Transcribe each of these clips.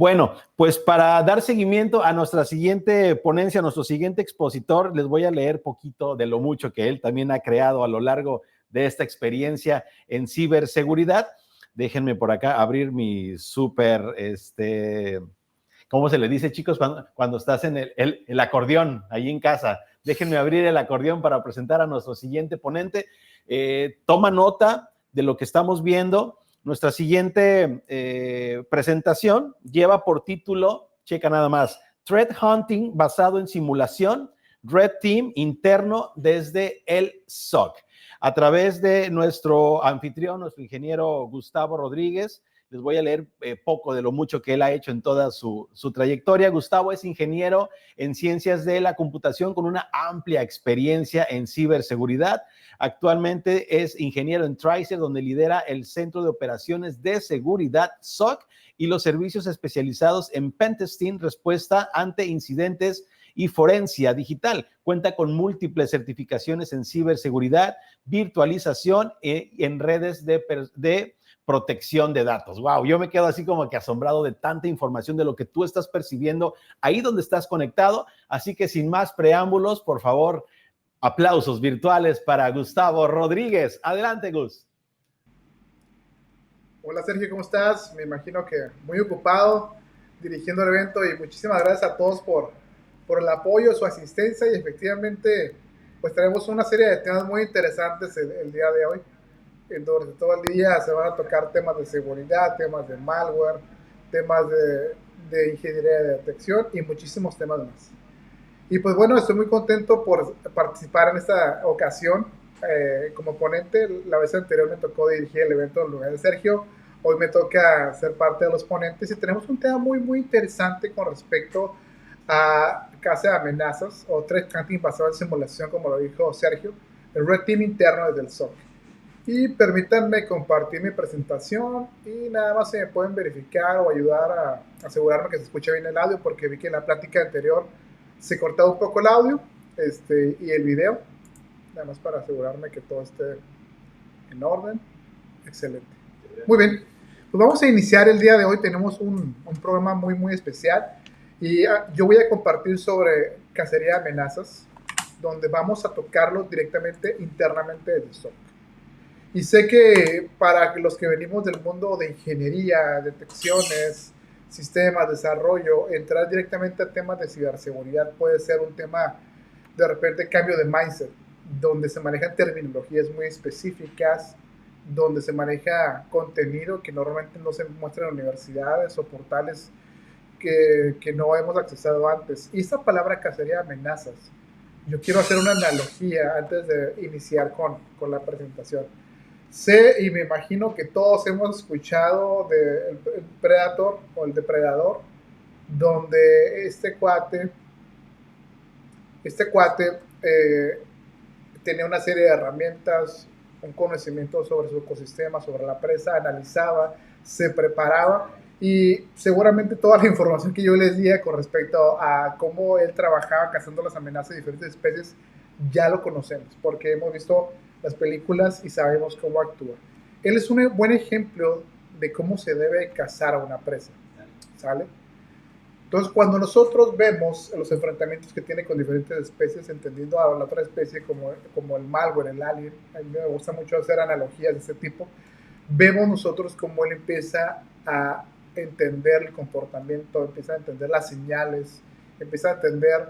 Bueno, pues para dar seguimiento a nuestra siguiente ponencia, a nuestro siguiente expositor, les voy a leer poquito de lo mucho que él también ha creado a lo largo de esta experiencia en ciberseguridad. Déjenme por acá abrir mi súper, ¿cómo se le dice, chicos? Cuando estás en el acordeón, ahí en casa. Déjenme abrir el acordeón para presentar a nuestro siguiente ponente. Toma nota de lo que estamos viendo. Nuestra siguiente presentación lleva por título, checa nada más, Threat Hunting basado en simulación, Red Team interno desde el SOC. A través de nuestro anfitrión, nuestro ingeniero Gustavo Rodríguez, les voy a leer poco de lo mucho que él ha hecho en toda su trayectoria. Gustavo es ingeniero en ciencias de la computación con una amplia experiencia en ciberseguridad. Actualmente es ingeniero en Tracer, donde lidera el Centro de Operaciones de Seguridad SOC y los servicios especializados en pentesting, respuesta ante incidentes y forencia digital. Cuenta con múltiples certificaciones en ciberseguridad, virtualización en redes de protección de datos. Wow, yo me quedo así como que asombrado de tanta información de lo que tú estás percibiendo ahí donde estás conectado. Así que sin más preámbulos, por favor, aplausos virtuales para Gustavo Rodríguez. Adelante, Gus. Hola, Sergio, ¿cómo estás? Me imagino que muy ocupado dirigiendo el evento y muchísimas gracias a todos por el apoyo, su asistencia y efectivamente pues tenemos una serie de temas muy interesantes el día de hoy. Durante todo el día se van a tocar temas de seguridad, temas de malware, temas de ingeniería de detección y muchísimos temas más. Y pues bueno, estoy muy contento por participar en esta ocasión como ponente. La vez anterior me tocó dirigir el evento en lugar de Sergio. Hoy me toca ser parte de los ponentes y tenemos un tema muy interesante con respecto a caso de amenazas o threat hunting basado en simulación, como lo dijo Sergio, el Red Team interno desde el SOC. Y permítanme compartir mi presentación y nada más se me pueden verificar o ayudar a asegurarme que se escuche bien el audio, porque vi que en la plática anterior se cortaba un poco el audio y el video, nada más para asegurarme que todo esté en orden. Excelente. Muy bien, pues vamos a iniciar el día de hoy. Tenemos un programa muy especial y yo voy a compartir sobre cacería de amenazas, donde vamos a tocarlo directamente internamente desde SOC. Y sé que para los que venimos del mundo de ingeniería, detecciones, sistemas, desarrollo, entrar directamente a temas de ciberseguridad puede ser un tema, de repente, cambio de mindset, donde se manejan terminologías muy específicas, donde se maneja contenido que normalmente no se muestra en universidades o portales que no hemos accesado antes. Y esta palabra cacería de amenazas, yo quiero hacer una analogía antes de iniciar con la presentación. Sé y me imagino que todos hemos escuchado del Predator o el Depredador, donde este cuate tenía una serie de herramientas, un conocimiento sobre su ecosistema, sobre la presa, analizaba, se preparaba y seguramente toda la información que yo les di con respecto a cómo él trabajaba cazando las amenazas de diferentes especies ya lo conocemos porque hemos visto las películas y sabemos cómo actúa. Él es un buen ejemplo de cómo se debe cazar a una presa, ¿sale? Entonces, cuando nosotros vemos los enfrentamientos que tiene con diferentes especies, entendiendo a la otra especie como el malware, el alien, a mí me gusta mucho hacer analogías de ese tipo, vemos nosotros cómo él empieza a entender el comportamiento, empieza a entender las señales, empieza a entender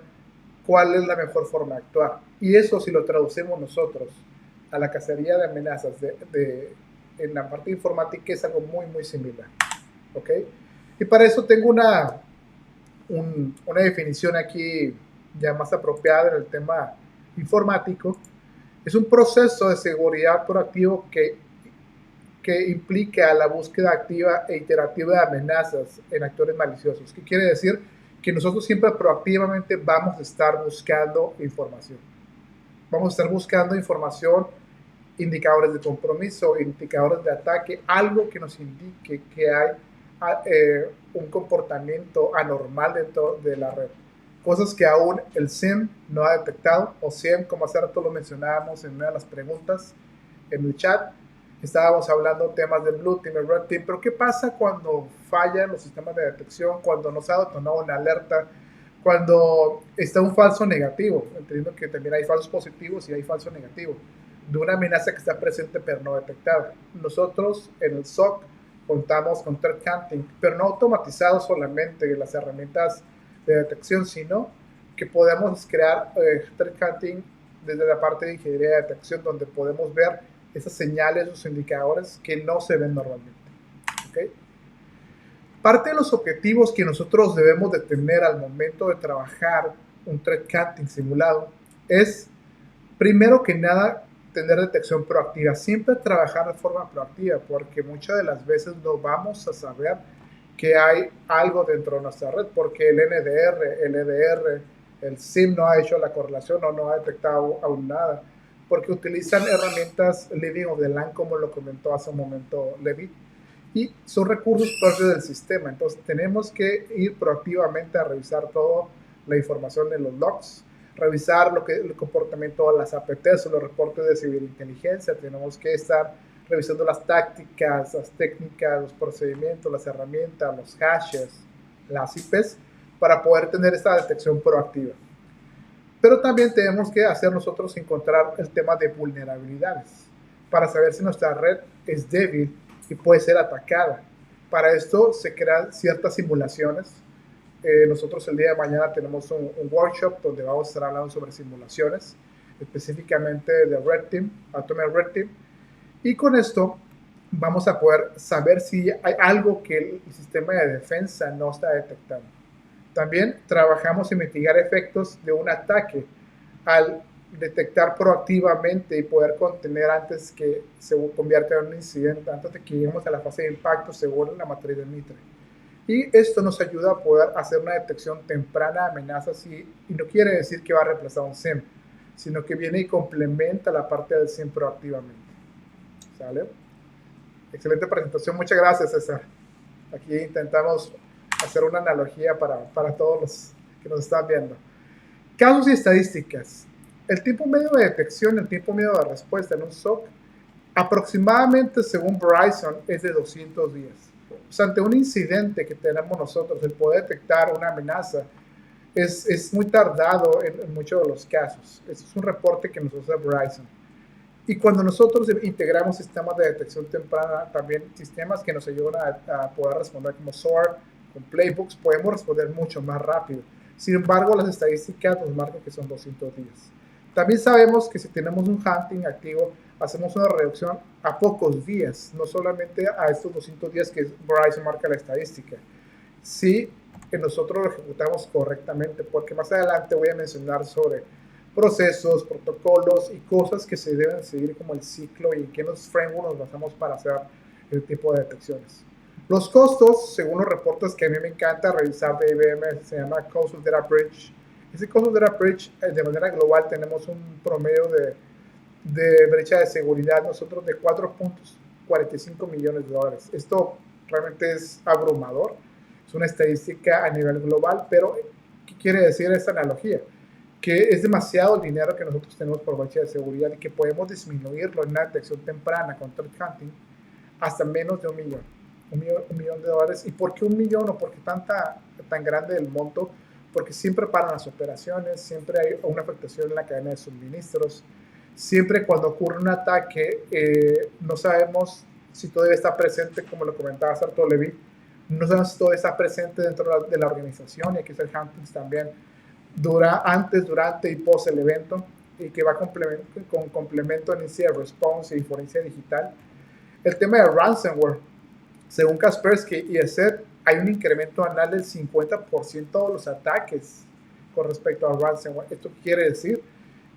cuál es la mejor forma de actuar. Y eso, si lo traducimos nosotros a la cacería de amenazas en la parte informática, es algo muy similar. ¿Ok? Y para eso tengo una definición aquí ya más apropiada en el tema informático. Es un proceso de seguridad proactivo que implica la búsqueda activa e iterativa de amenazas en actores maliciosos. ¿Qué quiere decir? Que nosotros siempre proactivamente vamos a estar buscando información. Vamos a estar buscando información, indicadores de compromiso, indicadores de ataque, algo que nos indique que hay un comportamiento anormal dentro de la red. Cosas que aún el SIEM no ha detectado, o SIEM, como hace rato lo mencionábamos en una de las preguntas en el chat, estábamos hablando temas del Blue Team, el Red Team, pero ¿qué pasa cuando fallan los sistemas de detección, cuando no se ha detonado una alerta, cuando está un falso negativo? Entendiendo que también hay falsos positivos y hay falso negativo, de una amenaza que está presente pero no detectada. Nosotros en el SOC contamos con threat hunting, pero no automatizado solamente en las herramientas de detección, sino que podemos crear threat hunting desde la parte de ingeniería de detección, donde podemos ver esas señales, esos indicadores que no se ven normalmente. ¿Okay? Parte de los objetivos que nosotros debemos de tener al momento de trabajar un threat hunting simulado es, primero que nada, tener detección proactiva. Siempre trabajar de forma proactiva, porque muchas de las veces no vamos a saber que hay algo dentro de nuestra red, porque el NDR, el EDR, el SIEM no ha hecho la correlación o no ha detectado aún nada, porque utilizan herramientas Living of the LAN, como lo comentó hace un momento Levi, y son recursos propios del sistema. Entonces tenemos que ir proactivamente a revisar toda la información de los logs, revisar el comportamiento de las APTs o los reportes de ciberinteligencia. Tenemos que estar revisando las tácticas, las técnicas, los procedimientos, las herramientas, los hashes, las IPs, para poder tener esta detección proactiva. Pero también tenemos que hacer nosotros encontrar el tema de vulnerabilidades para saber si nuestra red es débil y puede ser atacada. Para esto se crean ciertas simulaciones. Nosotros el día de mañana tenemos un workshop donde vamos a estar hablando sobre simulaciones, específicamente de Red Team, Atomic Red Team. Y con esto vamos a poder saber si hay algo que el sistema de defensa no está detectando. También trabajamos en mitigar efectos de un ataque al detectar proactivamente y poder contener antes que se convierta en un incidente, antes de que lleguemos a la fase de impacto según la matriz de Mitre. Y esto nos ayuda a poder hacer una detección temprana de amenazas y no quiere decir que va a reemplazar un SIEM, sino que viene y complementa la parte del SIEM proactivamente. ¿Sale? Excelente presentación, muchas gracias, César. Aquí intentamos hacer una analogía para todos los que nos están viendo. Casos y estadísticas. El tiempo medio de detección, el tiempo medio de respuesta en un SOC, aproximadamente según Verizon, es de 200 días. O sea, ante un incidente que tenemos nosotros, el poder detectar una amenaza es muy tardado en muchos de los casos. Este es un reporte que nos hace Verizon. Y cuando nosotros integramos sistemas de detección temprana, también sistemas que nos ayudan a poder responder como SOAR, con playbooks, podemos responder mucho más rápido. Sin embargo, las estadísticas nos marcan que son 200 días. También sabemos que si tenemos un hunting activo, hacemos una reducción a pocos días, no solamente a estos 200 días que Verizon marca la estadística. Sí, que nosotros lo ejecutamos correctamente, porque más adelante voy a mencionar sobre procesos, protocolos y cosas que se deben seguir como el ciclo y en qué los frameworks nos basamos para hacer el tipo de detecciones. Los costos, según los reportes que a mí me encanta revisar de IBM, se llama Cost of Data Breach. Ese Cost of Data Breach, de manera global, tenemos un promedio de brecha de seguridad nosotros de 4.45 millones de dólares. Esto realmente es abrumador. Es una estadística a nivel global, pero ¿qué quiere decir esta analogía? Que es demasiado el dinero que nosotros tenemos por brecha de seguridad y que podemos disminuirlo en una detección temprana con threat hunting hasta menos de un millón de dólares. ¿Y por qué un millón o por qué tan grande el monto? Porque siempre paran las operaciones, siempre hay una afectación en la cadena de suministros, siempre cuando ocurre un ataque no sabemos si todavía está presente, como lo comentaba Sarto Levi, no sabemos si todavía está presente dentro de la organización, y aquí está el hunting también, antes, durante y post el evento, y que va con complemento en incident response y forense digital. El tema de ransomware, según Kaspersky y ESET, hay un incremento anual del 50% de los ataques con respecto a ransomware. Esto quiere decir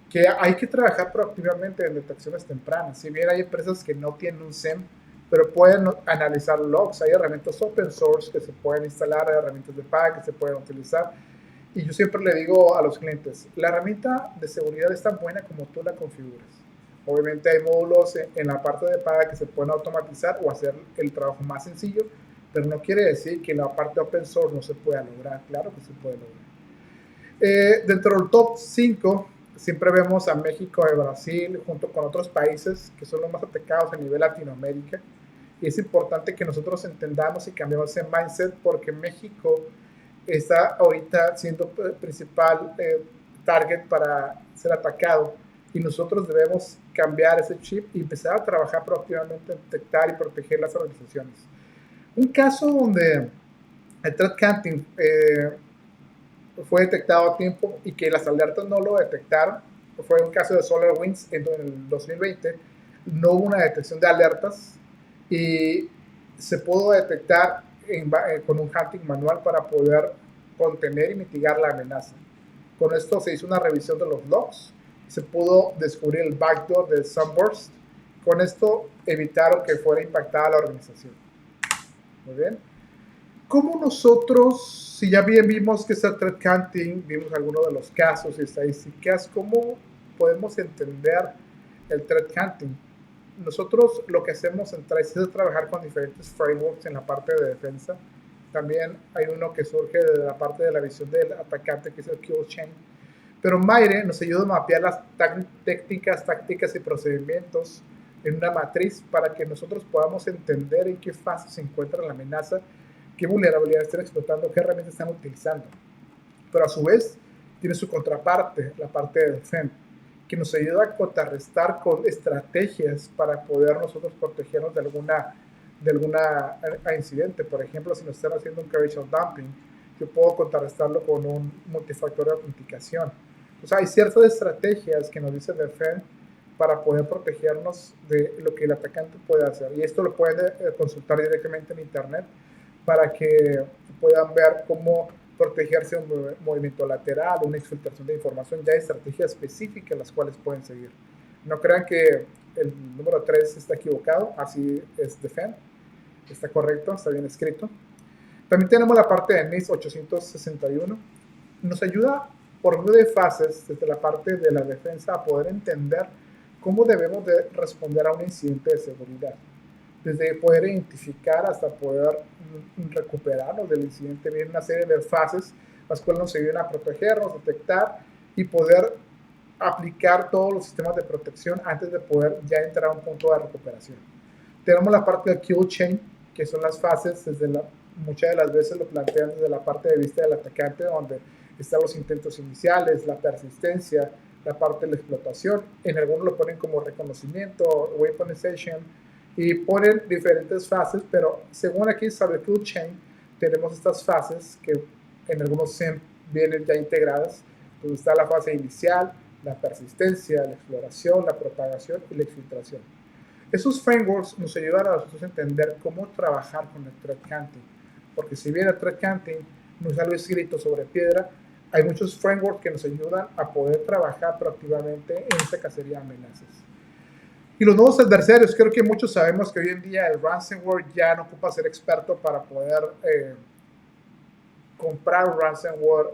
que hay que trabajar proactivamente en detecciones tempranas. Si bien hay empresas que no tienen un SIEM, pero pueden analizar logs, hay herramientas open source que se pueden instalar, hay herramientas de paga que se pueden utilizar. Y yo siempre le digo a los clientes, la herramienta de seguridad es tan buena como tú la configuras. Obviamente hay módulos en la parte de paga que se pueden automatizar o hacer el trabajo más sencillo, pero no quiere decir que la parte open source no se pueda lograr. Claro que se puede lograr. Dentro del top 5 siempre vemos a México y Brasil junto con otros países que son los más atacados a nivel Latinoamérica. Y es importante que nosotros entendamos y cambiemos ese mindset porque México está ahorita siendo el principal target para ser atacado y nosotros debemos cambiar ese chip y empezar a trabajar proactivamente en detectar y proteger las organizaciones. Un caso donde el threat hunting fue detectado a tiempo y que las alertas no lo detectaron fue un caso de SolarWinds en el 2020. No hubo una detección de alertas y se pudo detectar con un hunting manual para poder contener y mitigar la amenaza. Con esto se hizo una revisión de los logs, se pudo descubrir el backdoor del Sunburst. Con esto evitaron que fuera impactada la organización. Muy bien. ¿Cómo nosotros, si ya bien vimos que es el threat hunting, vimos algunos de los casos y estadísticas, cómo podemos entender el threat hunting? Nosotros lo que hacemos en Trace es trabajar con diferentes frameworks en la parte de defensa. También hay uno que surge de la parte de la visión del atacante, que es el kill chain. Pero Maire nos ayuda a mapear las técnicas, tácticas y procedimientos en una matriz para que nosotros podamos entender en qué fase se encuentra la amenaza, qué vulnerabilidades están explotando, qué herramientas están utilizando. Pero a su vez tiene su contraparte, la parte de defensa, que nos ayuda a contrarrestar con estrategias para poder nosotros protegernos de alguna incidente. Por ejemplo, si nos están haciendo un carriage dumping, yo puedo contrarrestarlo con un multifactor de autenticación. O sea, hay ciertas estrategias que nos dice Defend para poder protegernos de lo que el atacante puede hacer. Y esto lo pueden consultar directamente en internet para que puedan ver cómo protegerse de un movimiento lateral, una exfiltración de información. Ya hay estrategias específicas las cuales pueden seguir. No crean que el número 3 está equivocado, así es Defend, está correcto, está bien escrito. También tenemos la parte de NIST 861, nos ayuda por medio de fases desde la parte de la defensa a poder entender cómo debemos de responder a un incidente de seguridad. Desde poder identificar hasta poder recuperarnos del incidente, viene una serie de fases las cuales nos ayudan a protegernos, detectar y poder aplicar todos los sistemas de protección antes de poder ya entrar a un punto de recuperación. Tenemos la parte del kill chain, que son las fases, muchas de las veces lo plantean desde la parte de vista del atacante, donde están los intentos iniciales, la persistencia, la parte de la explotación. En algunos lo ponen como reconocimiento, weaponization, y ponen diferentes fases, pero según aquí sobre Kill Chain, tenemos estas fases que en algunos SIEM vienen ya integradas, donde está la fase inicial, la persistencia, la exploración, la propagación y la exfiltración. Esos frameworks nos ayudan a nosotros a entender cómo trabajar con el threat hunting, porque si bien el threat hunting no es algo escrito sobre piedra, hay muchos frameworks que nos ayudan a poder trabajar proactivamente en esta cacería de amenazas. Y los nuevos adversarios, creo que muchos sabemos que hoy en día el ransomware ya no ocupa ser experto para poder comprar un ransomware,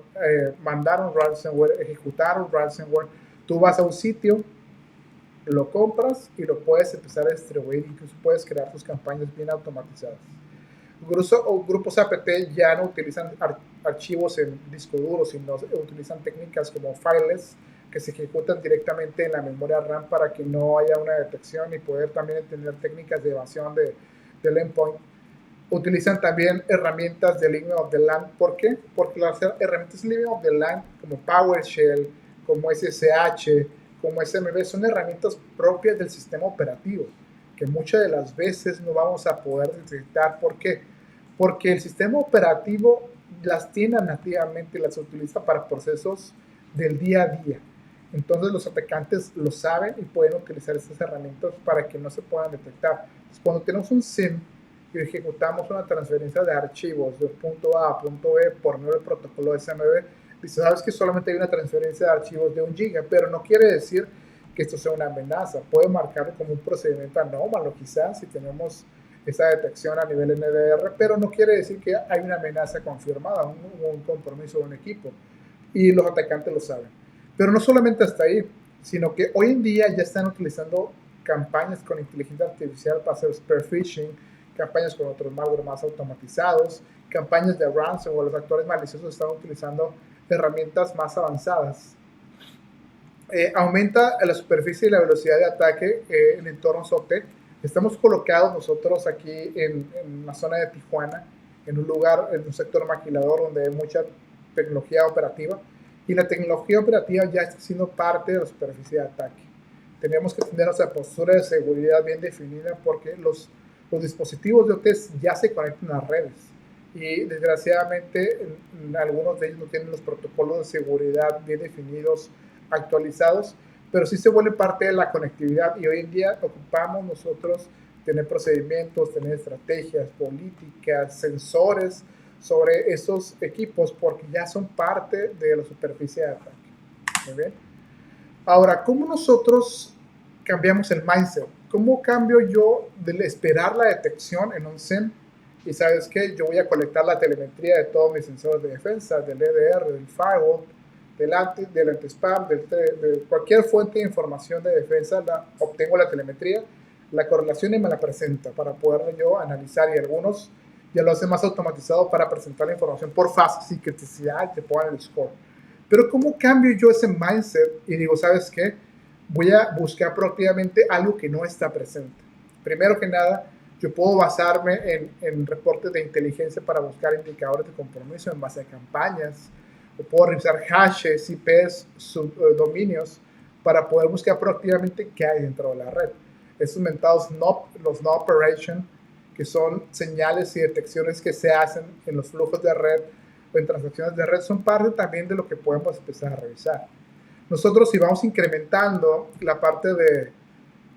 mandar un ransomware, ejecutar un ransomware. Tú vas a un sitio, lo compras y lo puedes empezar a distribuir, incluso puedes crear tus campañas bien automatizadas. Grupos APT ya no utilizan archivos en disco duro, sino utilizan técnicas como fileless, que se ejecutan directamente en la memoria RAM para que no haya una detección y poder también tener técnicas de evasión del endpoint. Utilizan también herramientas de Living of the Land. ¿Por qué? Porque las herramientas Living of the Land como PowerShell, como SSH, como SMB son herramientas propias del sistema operativo que muchas de las veces no vamos a poder detectar. ¿Por qué? Porque el sistema operativo las tiene nativamente y las utiliza para procesos del día a día. Entonces los atacantes lo saben y pueden utilizar estas herramientas para que no se puedan detectar. Entonces, cuando tenemos un SIEM y ejecutamos una transferencia de archivos de punto A a punto B por medio del protocolo SMB, dice, sabes que solamente hay una transferencia de archivos de 1 giga, pero no quiere decir que esto sea una amenaza. Puede marcar como un procedimiento anómalo quizás si tenemos esa detección a nivel NDR, pero no quiere decir que hay una amenaza confirmada, un compromiso de un equipo. Y los atacantes lo saben. Pero no solamente hasta ahí, sino que hoy en día ya están utilizando campañas con inteligencia artificial para hacer spear phishing, campañas con otros malware más automatizados, campañas de ransomware. Los actores maliciosos están utilizando herramientas más avanzadas aumenta la superficie y la velocidad de ataque en entornos OT. Estamos colocados nosotros aquí en la zona de Tijuana, en un lugar, en un sector maquilador donde hay mucha tecnología operativa, y la tecnología operativa ya está siendo parte de la superficie de ataque. Tenemos que tener nuestra postura de seguridad bien definida porque los dispositivos de OT ya se conectan a redes y desgraciadamente algunos de ellos no tienen los protocolos de seguridad bien definidos, actualizados, pero sí se vuelve parte de la conectividad y hoy en día ocupamos nosotros tener procedimientos, tener estrategias, políticas, sensores sobre esos equipos porque ya son parte de la superficie de ataque. ¿Muy bien? Ahora, ¿cómo nosotros cambiamos el mindset? ¿Cómo cambio yo de esperar la detección en un SIEM? Y sabes qué, yo voy a colectar la telemetría de todos mis sensores de defensa, del EDR, del firewall, del anti-spam, de cualquier fuente de información de defensa, obtengo la telemetría, la correlación y me la presenta para poder yo analizar y algunos ya lo hacen más automatizado para presentar la información por fase, sin criticidad, te pongan el score. Pero ¿cómo cambio yo ese mindset? Y digo, ¿sabes qué? Voy a buscar proactivamente algo que no está presente. Primero que nada, yo puedo basarme en reportes de inteligencia para buscar indicadores de compromiso en base a campañas, o puedo revisar hashes, IPs, dominios, para poder buscar proactivamente qué hay dentro de la red. Estos mentados los no operation, que son señales y detecciones que se hacen en los flujos de red o en transacciones de red, son parte también de lo que podemos empezar a revisar. Nosotros, si vamos incrementando la parte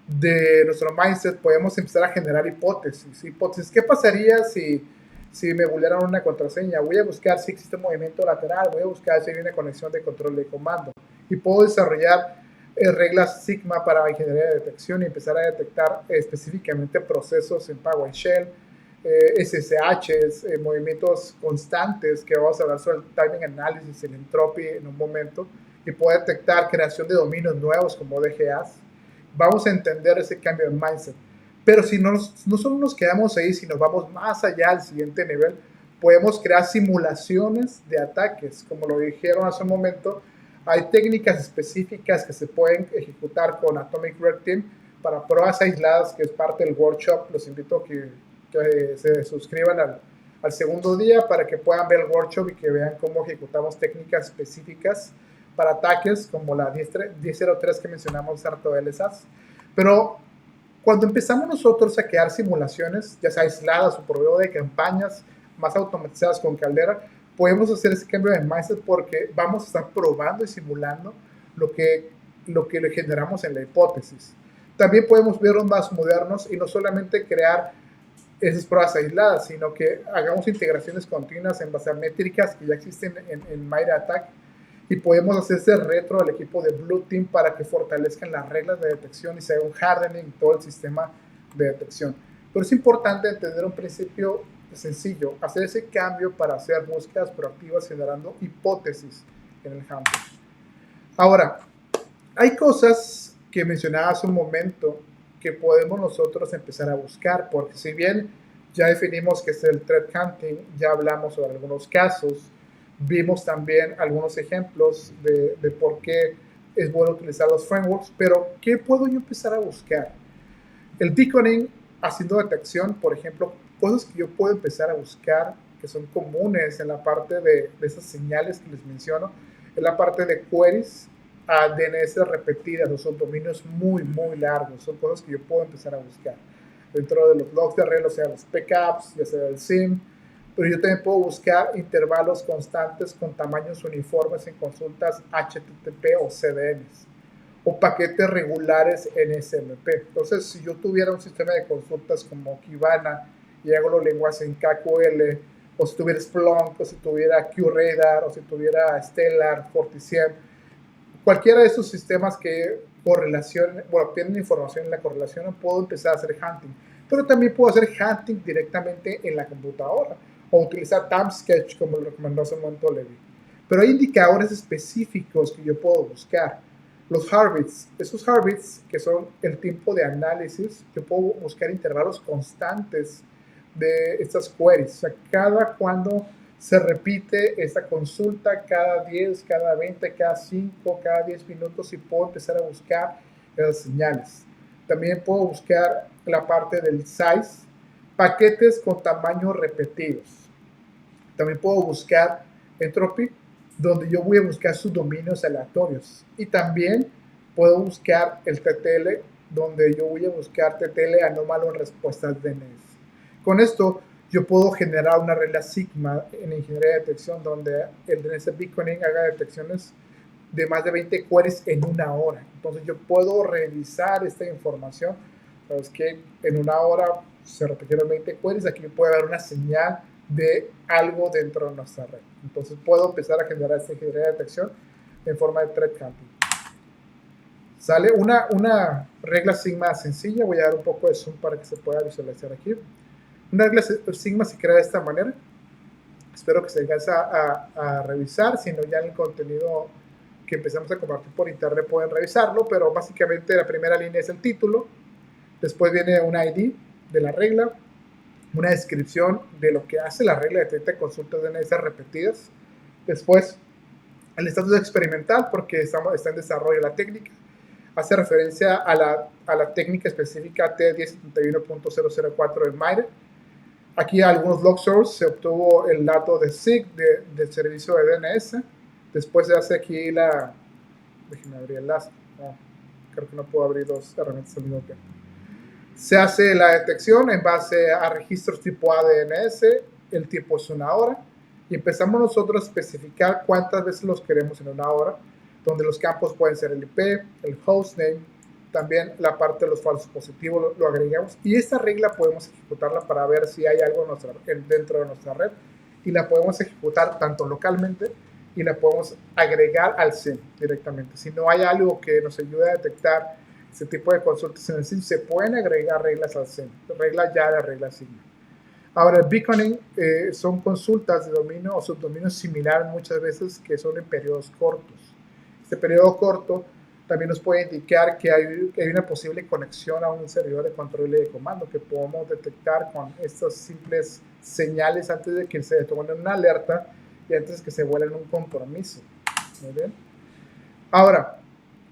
de nuestro mindset, podemos empezar a generar hipótesis. ¿Qué pasaría si me vulneran una contraseña? Voy a buscar si existe movimiento lateral, voy a buscar si hay una conexión de control de comando. Y puedo desarrollar reglas Sigma para ingeniería de detección y empezar a detectar específicamente procesos en PowerShell, SSHs, movimientos constantes, que vamos a hablar sobre el timing analysis, el entropy en un momento, y puedo detectar creación de dominios nuevos como DGAs. Vamos a entender ese cambio de mindset. Pero si no solo nos quedamos ahí, si nos vamos más allá al siguiente nivel, podemos crear simulaciones de ataques. Como lo dijeron hace un momento, hay técnicas específicas que se pueden ejecutar con Atomic Red Team para pruebas aisladas, que es parte del workshop. Los invito a que se suscriban al segundo día para que puedan ver el workshop y que vean cómo ejecutamos técnicas específicas para ataques como la 10.03 que mencionamos hace rato de LSAS. Pero cuando empezamos nosotros a crear simulaciones, ya sea aisladas o por medio de campañas más automatizadas con Caldera, podemos hacer ese cambio de mindset porque vamos a estar probando y simulando lo que le generamos en la hipótesis. También podemos verlos más modernos y no solamente crear esas pruebas aisladas, sino que hagamos integraciones continuas en base a métricas que ya existen en MyDataC y podemos hacer ese retro al equipo de Blue Team para que fortalezcan las reglas de detección y se haga un hardening todo el sistema de detección. Pero es importante entender un principio sencillo, hacer ese cambio para hacer búsquedas proactivas generando hipótesis en el hunting. Ahora, hay cosas que mencionaba hace un momento que podemos nosotros empezar a buscar, porque si bien ya definimos que es el threat hunting, ya hablamos sobre algunos casos, vimos también algunos ejemplos de por qué es bueno utilizar los frameworks, pero ¿qué puedo yo empezar a buscar? El beaconing, haciendo detección, por ejemplo, cosas que yo puedo empezar a buscar que son comunes en la parte de esas señales que les menciono, en la parte de queries a DNS repetidas, o son dominios muy, muy largos, son cosas que yo puedo empezar a buscar dentro de los logs de red, o sea, los backups, ya sea el SIEM, pero yo también puedo buscar intervalos constantes con tamaños uniformes en consultas HTTP o CDNs, o paquetes regulares en SMP. Entonces, si yo tuviera un sistema de consultas como Kibana y hago los lenguajes en KQL, o si tuviera Splunk, o si tuviera QRadar, o si tuviera Stellar, Forticien, cualquiera de esos sistemas que tienen información en la correlación, puedo empezar a hacer hunting. Pero también puedo hacer hunting directamente en la computadora o utilizar Timesketch como lo recomendó hace un momento Levi. Pero hay indicadores específicos que yo puedo buscar. Los heartbeats, esos heartbeats que son el tiempo de análisis, yo puedo buscar intervalos constantes de estas queries. O sea, cada cuando se repite esta consulta cada 10, cada 20, cada 5, cada 10 minutos y puedo empezar a buscar las señales. También puedo buscar la parte del size, paquetes con tamaños repetidos. También puedo buscar entropy, donde yo voy a buscar sus dominios aleatorios. Y también puedo buscar el TTL, donde yo voy a buscar TTL anómalo en respuestas DNS. Con esto, yo puedo generar una regla sigma en ingeniería de detección, donde el DNS beaconing haga detecciones de más de 20 queries en una hora. Entonces, yo puedo revisar esta información. Sabes que en una hora se repitieron 20 queries, aquí puede haber una señal de algo dentro de nuestra red. Entonces puedo empezar a generar esta ingeniería de detección en forma de threat counting. Sale una regla sigma sencilla. Voy a dar un poco de zoom para que se pueda visualizar aquí. Una regla sigma se crea de esta manera. Espero que se alcance a revisar. Si no, ya en el contenido que empezamos a compartir por internet pueden revisarlo, pero básicamente la primera línea es el título. Después viene un ID de la regla, una descripción de lo que hace la regla de 30 consultas DNS repetidas. Después, el estatus experimental, porque está en desarrollo la técnica. Hace referencia a la técnica específica T1071.004 del MITRE. Aquí algunos log source, se obtuvo el dato de SIG del servicio de DNS. Después se hace aquí déjenme abrir el enlace. Creo que no puedo abrir dos herramientas al mismo tiempo. Se hace la detección en base a registros tipo ADNS, el tiempo es una hora, y empezamos nosotros a especificar cuántas veces los queremos en una hora, donde los campos pueden ser el IP, el hostname, también la parte de los falsos positivos lo agregamos, y esta regla podemos ejecutarla para ver si hay algo dentro de nuestra red, y la podemos ejecutar tanto localmente, y la podemos agregar al SIEM directamente. Si no hay algo que nos ayude a detectar ese tipo de consultas en el SIEM, se pueden agregar reglas al SIEM, reglas ya de regla sigma. Ahora, el beaconing son consultas de dominio o subdominios similares muchas veces que son en periodos cortos. Este periodo corto también nos puede indicar que hay una posible conexión a un servidor de control y de comando que podemos detectar con estas simples señales antes de que se detone una alerta y antes que se vuelva un compromiso. Muy bien. Ahora,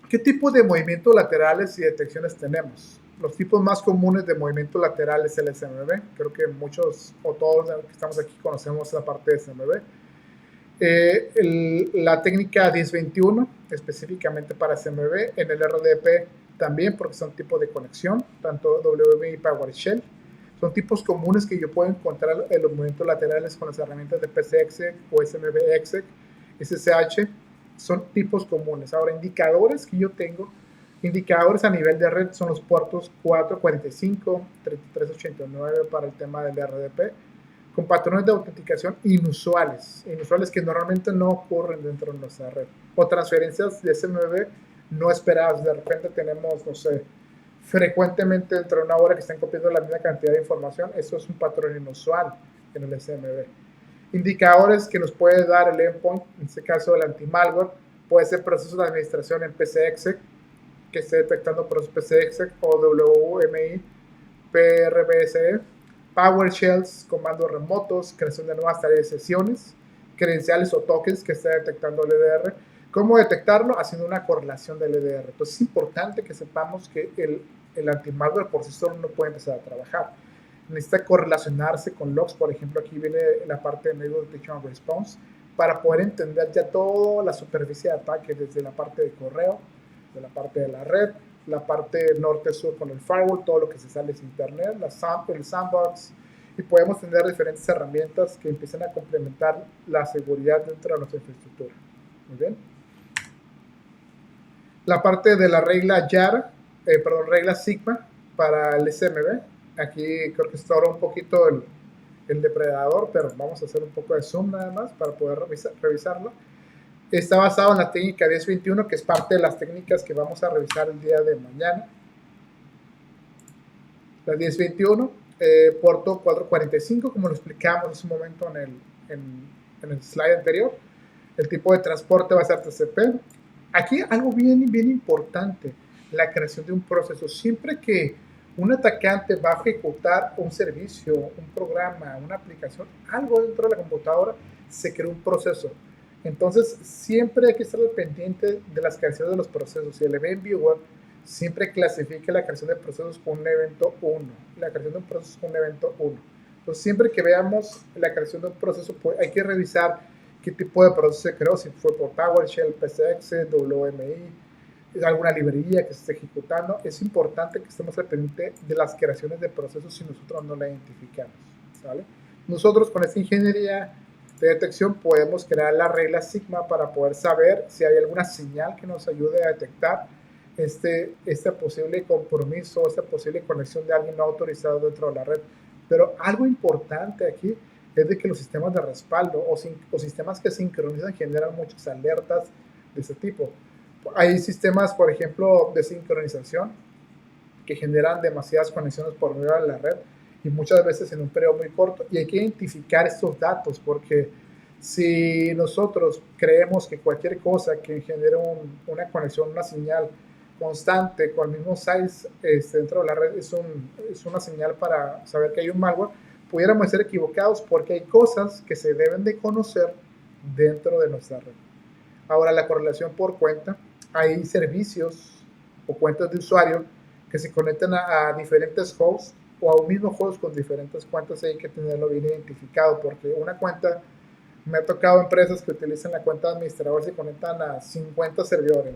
¿qué tipo de movimientos laterales y detecciones tenemos? Los tipos más comunes de movimiento lateral es el SMB. Creo que muchos o todos los que estamos aquí conocemos la parte de SMB. La técnica 1021, específicamente para SMB. En el RDP también, porque son tipos de conexión, tanto WMI y PowerShell. Son tipos comunes que yo puedo encontrar en los movimientos laterales con las herramientas de PCExec o SMBExec, SSH. Son tipos comunes. Ahora, indicadores que yo tengo, indicadores a nivel de red son los puertos 445, 3389 para el tema del RDP, con patrones de autenticación inusuales que normalmente no ocurren dentro de nuestra red, o transferencias de SMB no esperadas. De repente tenemos, no sé, frecuentemente dentro de una hora que están copiando la misma cantidad de información. Eso es un patrón inusual en el SMB. Indicadores que nos puede dar el endpoint, en este caso el anti-malware, puede ser procesos de administración en PCExec, que esté detectando procesos PCExec, o WMI, PRBSE, PowerShells, comandos remotos, creación de nuevas tareas de sesiones, credenciales o tokens que esté detectando el EDR. ¿Cómo detectarlo? Haciendo una correlación del EDR. Entonces es importante que sepamos que el anti-malware por sí solo no puede empezar a trabajar. Necesita correlacionarse con logs. Por ejemplo, aquí viene la parte de Network Detection and Response para poder entender ya toda la superficie de ataque, desde la parte de correo, de la parte de la red, la parte norte-sur con el firewall, todo lo que se sale es internet, el sandbox, y podemos tener diferentes herramientas que empiecen a complementar la seguridad dentro de nuestra infraestructura. Muy bien. La parte de la regla YAR, regla Sigma para el SMB. Aquí creo que está ahora un poquito el depredador, pero vamos a hacer un poco de zoom nada más para poder revisarlo. Está basado en la técnica 1021, que es parte de las técnicas que vamos a revisar el día de mañana. La 1021, puerto 445, como lo explicamos en su momento en el slide anterior. El tipo de transporte va a ser TCP. Aquí algo bien importante, la creación de un proceso. Siempre que Un atacante va a ejecutar un servicio, un programa, una aplicación, algo dentro de la computadora, se crea un proceso. Entonces, siempre hay que estar al pendiente de las creaciones de los procesos. Y el Event Viewer siempre clasifica la creación de procesos con un evento 1, la creación de un proceso con un evento 1. Entonces, siempre que veamos la creación de un proceso, pues, hay que revisar qué tipo de proceso se creó, si fue por PowerShell, PCX, WMI, alguna librería que se esté ejecutando. Es importante que estemos al pendiente de las creaciones de procesos si nosotros no la identificamos, ¿sale? Nosotros con esta ingeniería de detección podemos crear la regla sigma para poder saber si hay alguna señal que nos ayude a detectar este posible compromiso, esta posible conexión de alguien no autorizado dentro de la red. Pero algo importante aquí es de que los sistemas de respaldo o sistemas que sincronizan generan muchas alertas de ese tipo. Hay sistemas, por ejemplo, de sincronización que generan demasiadas conexiones por medio de la red y muchas veces en un periodo muy corto. Y hay que identificar estos datos porque si nosotros creemos que cualquier cosa que genere una conexión, una señal constante con el mismo size dentro de la red es una señal para saber que hay un malware, pudiéramos ser equivocados porque hay cosas que se deben de conocer dentro de nuestra red. Ahora, la correlación por cuenta, hay servicios o cuentas de usuario que se conectan a diferentes hosts o a un mismo host con diferentes cuentas. Hay que tenerlo bien identificado porque una cuenta, me ha tocado empresas que utilizan la cuenta de administrador y se conectan a 50 servidores.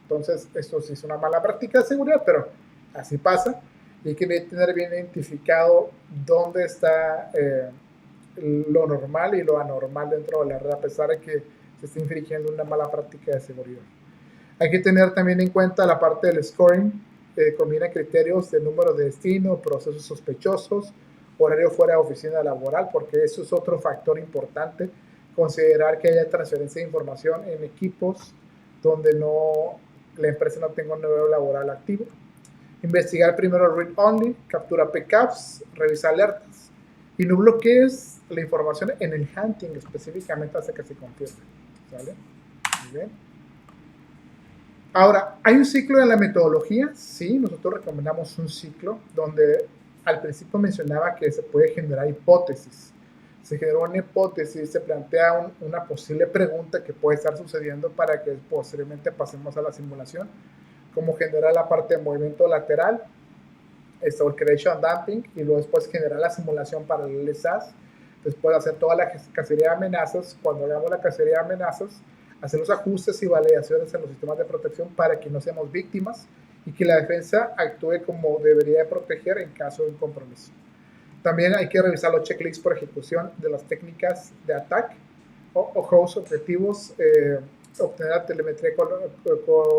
Entonces, esto sí es una mala práctica de seguridad, pero así pasa. Y hay que tener bien identificado dónde está lo normal y lo anormal dentro de la red, a pesar de que se está infringiendo una mala práctica de seguridad. Hay que tener también en cuenta la parte del scoring, que combina criterios de número de destino, procesos sospechosos, horario fuera de oficina laboral, porque eso es otro factor importante. Considerar que haya transferencia de información en equipos donde la empresa no tenga un horario laboral activo. Investigar primero read only, captura backups, revisar alertas y no bloquees la información en el hunting específicamente hasta que se confirme. ¿Vale? Muy bien. Ahora, ¿hay un ciclo en la metodología? Sí, nosotros recomendamos un ciclo donde al principio mencionaba que se puede generar hipótesis. Se genera una hipótesis, se plantea una posible pregunta que puede estar sucediendo para que posteriormente pasemos a la simulación, como generar la parte de movimiento lateral, el creation dumping, y luego después generar la simulación para el LSAS, después hacer toda la cacería de amenazas. Cuando hagamos la cacería de amenazas, hacer los ajustes y validaciones en los sistemas de protección para que no seamos víctimas y que la defensa actúe como debería de proteger en caso de un compromiso. También hay que revisar los checklists por ejecución de las técnicas de ataque o host objetivos, obtener la telemetría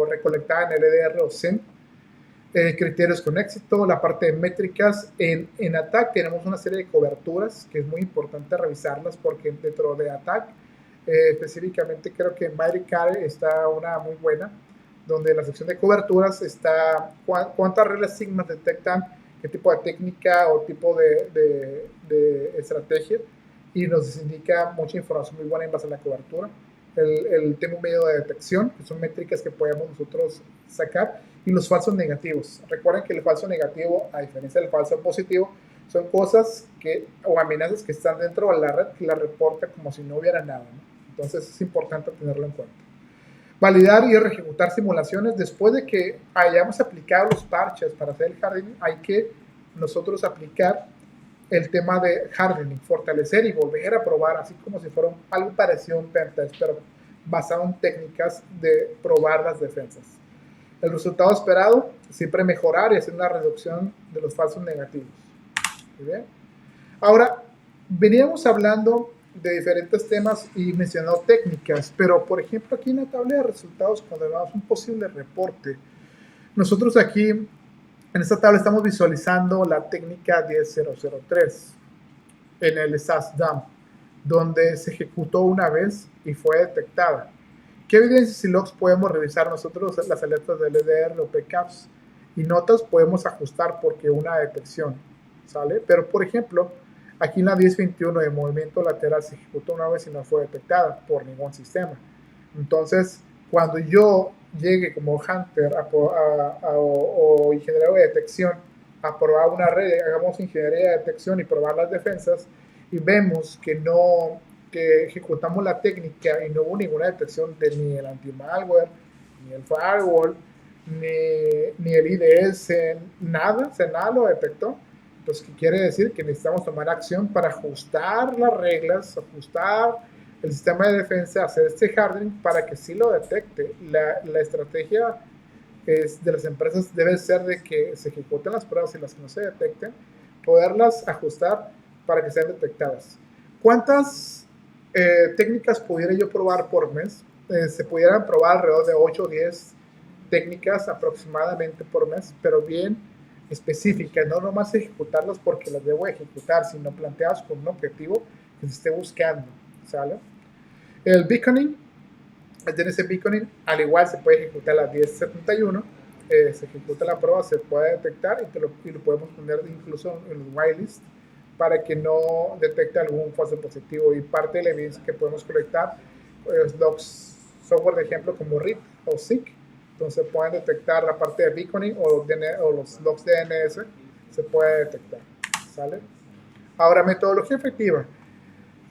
recolectada en LDR o SIEM, criterios con éxito, la parte de métricas. En ATT&CK tenemos una serie de coberturas que es muy importante revisarlas porque dentro de ATT&CK, específicamente creo que en MightyCat está una muy buena, donde en la sección de coberturas está cuántas reglas sigmas detectan, qué tipo de técnica o tipo de estrategia, y nos indica mucha información muy buena en base a la cobertura. El tema medio de detección, que son métricas que podemos nosotros sacar, y los falsos negativos. Recuerden que el falso negativo, a diferencia del falso positivo, son cosas o amenazas que están dentro de la red que la reporta como si no hubiera nada, ¿no? Entonces es importante tenerlo en cuenta. Validar y ejecutar simulaciones. Después de que hayamos aplicado los parches para hacer el hardening, hay que nosotros aplicar el tema de hardening, fortalecer y volver a probar, así como si fuera algo parecido a un pentest, pero basado en técnicas de probar las defensas. El resultado esperado, siempre mejorar y hacer una reducción de los falsos negativos. ¿Muy bien? Ahora, veníamos hablando de diferentes temas y mencionado técnicas, pero por ejemplo aquí en la tabla de resultados, cuando vemos un posible reporte, nosotros aquí en esta tabla estamos visualizando la técnica 10003 en el SAS-DAM, donde se ejecutó una vez y fue detectada. ¿Qué evidencias y logs podemos revisar nosotros? Las alertas de LDR o PCAPs y notas podemos ajustar porque una detección, ¿sale? Pero, por ejemplo, aquí en la 1021 de movimiento lateral se ejecutó una vez y no fue detectada por ningún sistema. Entonces, cuando yo llegue como hunter o ingeniero de detección a probar una red, hagamos ingeniería de detección y probar las defensas y vemos que ejecutamos la técnica y no hubo ninguna detección de ni el anti-malware, ni el firewall, ni el IDS, nada, nada lo detectó. Entonces, ¿qué quiere decir? Que necesitamos tomar acción para ajustar las reglas, ajustar el sistema de defensa, hacer este hardening para que sí lo detecte. La estrategia de las empresas debe ser de que se ejecuten las pruebas y las que no se detecten, poderlas ajustar para que sean detectadas. ¿Cuántas técnicas pudiera yo probar por mes? Se pudieran probar alrededor de 8 o 10 técnicas aproximadamente por mes, pero bien específicas, no nomás ejecutarlas porque las debo ejecutar, sino planteadas con un objetivo que se esté buscando, ¿sale? El beaconing, el DNS beaconing, al igual se puede ejecutar las 1071, se ejecuta la prueba, se puede detectar y lo podemos poner incluso en los whitelist para que no detecte algún falso positivo. Y parte de la evidencia que podemos colectar es logs, software de ejemplo como RIP o SIG, entonces pueden detectar la parte de beaconing o los logs DNS, se puede detectar, ¿sale? Ahora, metodología efectiva.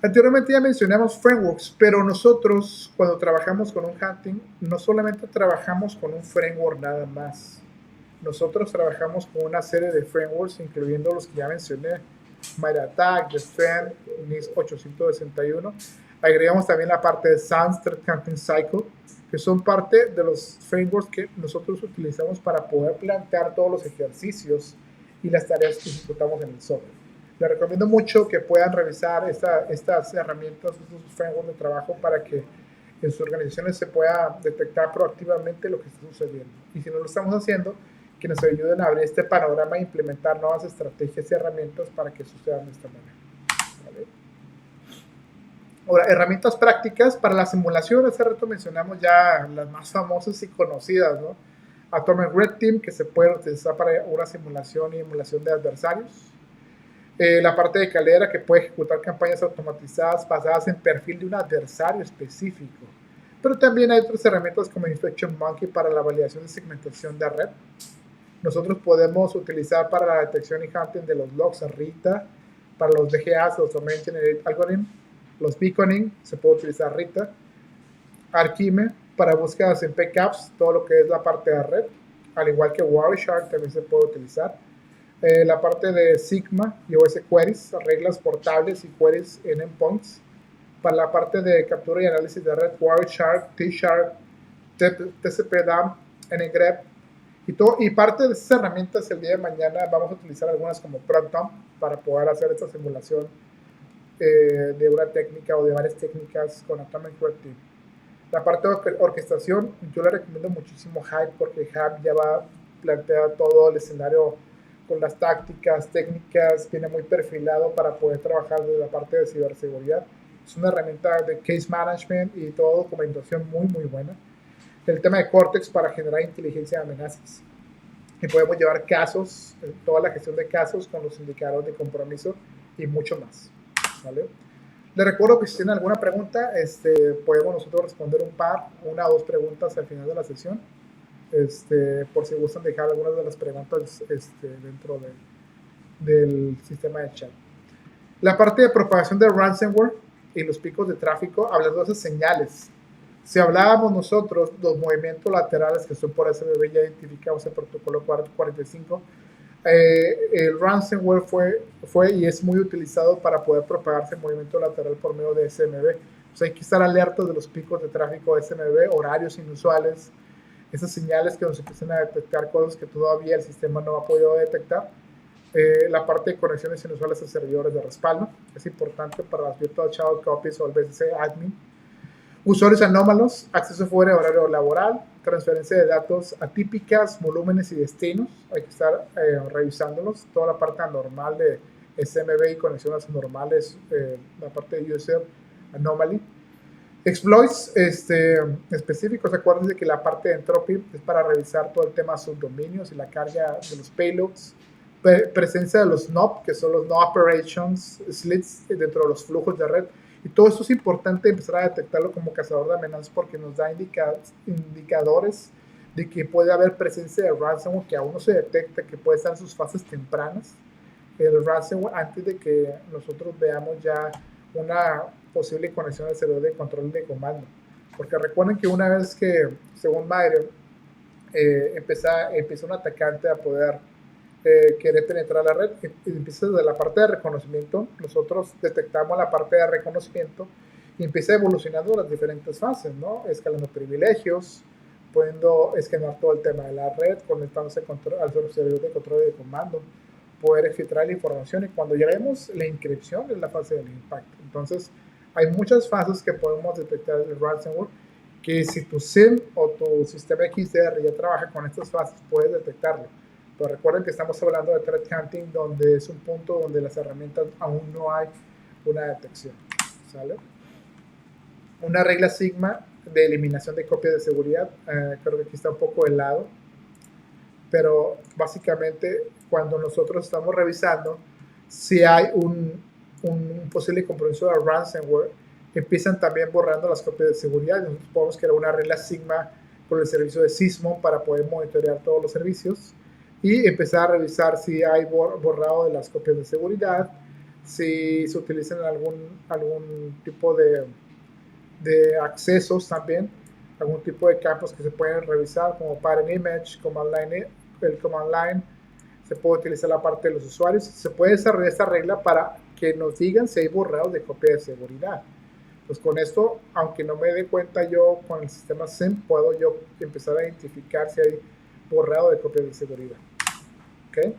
Anteriormente ya mencionamos frameworks, pero nosotros cuando trabajamos con un hunting, no solamente trabajamos con un framework nada más. Nosotros trabajamos con una serie de frameworks, incluyendo los que ya mencioné, MightyAttack, Defend, NIST 861. Agregamos también la parte de SANS Hunting Cycle, que son parte de los frameworks que nosotros utilizamos para poder plantear todos los ejercicios y las tareas que ejecutamos en el software. Les recomiendo mucho que puedan revisar estas herramientas, estos frameworks de trabajo para que en sus organizaciones se pueda detectar proactivamente lo que está sucediendo. Y si no lo estamos haciendo, que nos ayuden a abrir este panorama e implementar nuevas estrategias y herramientas para que sucedan de esta manera. ¿Vale? Ahora, herramientas prácticas para la simulación. Hace rato mencionamos ya las más famosas y conocidas, ¿no? Atomic Red Team, que se puede utilizar para una simulación y emulación de adversarios. La parte de Caldera, que puede ejecutar campañas automatizadas basadas en perfil de un adversario específico. Pero también hay otras herramientas como Infection Monkey para la validación de segmentación de red. Nosotros podemos utilizar para la detección y hunting de los logs RITA, para los DGAs, los Domain Generate Algorithm, los beaconing, se puede utilizar RITA, Arkime para búsquedas en PCAPs, todo lo que es la parte de red, al igual que Wireshark también se puede utilizar. La parte de Sigma y OS Queries, reglas portables y queries en endpoints. Para la parte de captura y análisis de red, Wireshark, T-Shark, TCP-DAM, ngrep y parte de esas herramientas el día de mañana vamos a utilizar algunas como Proton para poder hacer esta simulación de una técnica o de varias técnicas con Atomic Red Team. La parte de orquestación, yo le recomiendo muchísimo Hive porque Hive ya va a plantear todo el escenario con las tácticas, técnicas, viene muy perfilado para poder trabajar desde la parte de ciberseguridad. Es una herramienta de case management y toda documentación muy, muy buena. El tema de Cortex para generar inteligencia de amenazas. Y podemos llevar casos, toda la gestión de casos con los indicadores de compromiso y mucho más. ¿Vale? Les recuerdo que si tienen alguna pregunta, podemos nosotros responder una o dos preguntas al final de la sesión. Por si gustan dejar algunas de las preguntas dentro del sistema de chat. La parte de propagación de ransomware y los picos de tráfico, hablando de esas señales. Si hablábamos nosotros, los movimientos laterales que son por SBB ya identificados en el protocolo 445, el ransomware fue y es muy utilizado para poder propagarse el movimiento lateral por medio de SMB. Pues hay que estar alertos de los picos de tráfico de SMB, horarios inusuales, esas señales que nos empiezan a detectar cosas que todavía el sistema no ha podido detectar. La parte de conexiones inusuales a servidores de respaldo es importante para las Virtual Shadow Copies o el BSC Admin. Usuarios anómalos, acceso fuera de horario laboral, transferencia de datos atípicas, volúmenes y destinos. Hay que estar revisándolos. Toda la parte anormal de SMB y conexiones anormales, la parte de User Anomaly. Exploits específicos, acuérdense que la parte de entropy es para revisar todo el tema de subdominios y la carga de los payloads. Presencia de los NOP, que son los No Operations Slits dentro de los flujos de red. Y todo esto es importante empezar a detectarlo como cazador de amenazas porque nos da indicadores de que puede haber presencia de ransomware que aún no se detecta, que puede estar en sus fases tempranas, el ransomware, antes de que nosotros veamos ya una posible conexión al servidor de control de comando. Porque recuerden que una vez que, según Mayre, empieza un atacante a poder querer penetrar la red, empieza desde la parte de reconocimiento, nosotros detectamos la parte de reconocimiento y empieza evolucionando las diferentes fases, ¿no? Escalando privilegios, pudiendo escanear todo el tema de la red, conectándose al servidor de control de comando, poder filtrar la información, y cuando lleguemos la inscripción es la fase del impacto. Entonces, hay muchas fases que podemos detectar el ransomware, que si tu SIEM o tu sistema XDR ya trabaja con estas fases, puedes detectarlo. Pero recuerden que estamos hablando de threat hunting, donde es un punto donde las herramientas aún no hay una detección, ¿sale? Una regla Sigma de eliminación de copias de seguridad, creo que aquí está un poco helado, pero básicamente cuando nosotros estamos revisando si hay un posible compromiso de ransomware, empiezan también borrando las copias de seguridad. Nosotros podemos crear una regla Sigma por el servicio de Sysmon para poder monitorear todos los servicios y empezar a revisar si hay borrado de las copias de seguridad, si se utilizan algún tipo de accesos también, algún tipo de campos que se pueden revisar como pattern image, el command line, se puede utilizar la parte de los usuarios, se puede desarrollar esta regla para que nos digan si hay borrados de copia de seguridad. Pues con esto, aunque no me dé cuenta yo con el sistema SIEM, puedo yo empezar a identificar si hay borrado de copia de seguridad. ¿Okay?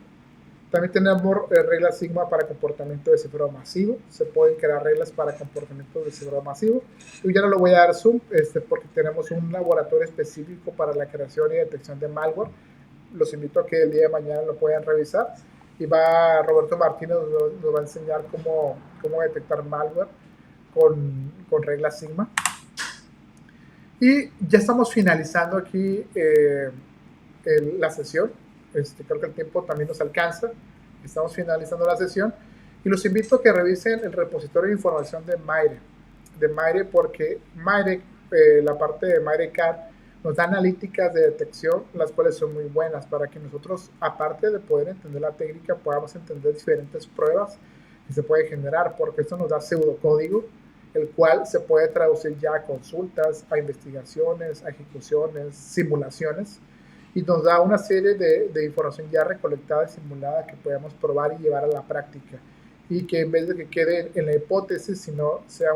También tenemos reglas Sigma para comportamiento de cifrado masivo. Se pueden crear reglas para comportamiento de cifrado masivo. Yo ya no lo voy a dar zoom porque tenemos un laboratorio específico para la creación y detección de malware. Los invito a que el día de mañana lo puedan revisar. Y Roberto Martínez nos va a enseñar cómo detectar malware con reglas Sigma. Y ya estamos finalizando aquí la sesión. Creo que el tiempo también nos alcanza. Estamos finalizando la sesión y los invito a que revisen el repositorio de información de Mayre, porque Mayre, la parte de MaireCAD, nos da analíticas de detección, las cuales son muy buenas para que nosotros, aparte de poder entender la técnica, podamos entender diferentes pruebas que se puede generar, porque esto nos da pseudocódigo, el cual se puede traducir ya a consultas, a investigaciones, a ejecuciones, simulaciones, y nos da una serie de información ya recolectada y simulada que podemos probar y llevar a la práctica, y que en vez de que quede en la hipótesis, sino sea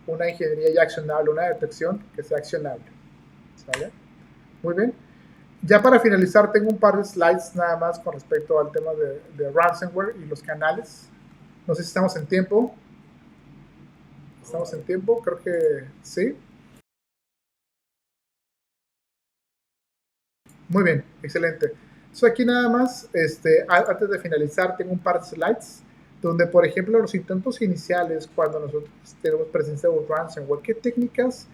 una ingeniería ya accionable, una detección que sea accionable. ¿Sale? Muy bien. Ya para finalizar, tengo un par de slides nada más con respecto al tema de ransomware y los canales. No sé si estamos en tiempo. ¿Estamos en tiempo? Creo que sí. Muy bien, excelente. So aquí nada más, antes de finalizar, tengo un par de slides donde, por ejemplo, los intentos iniciales, cuando nosotros tenemos presencia de un ransomware, ¿qué técnicas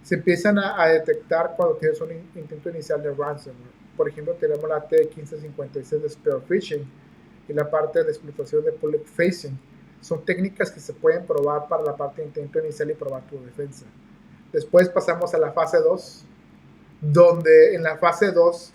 se empiezan a detectar cuando tienes un intento inicial de ransomware? Por ejemplo, tenemos la T1556 de spear phishing y la parte de explotación de public facing. Son técnicas que se pueden probar para la parte de intento inicial y probar tu defensa. Después pasamos a la fase 2, donde en la fase 2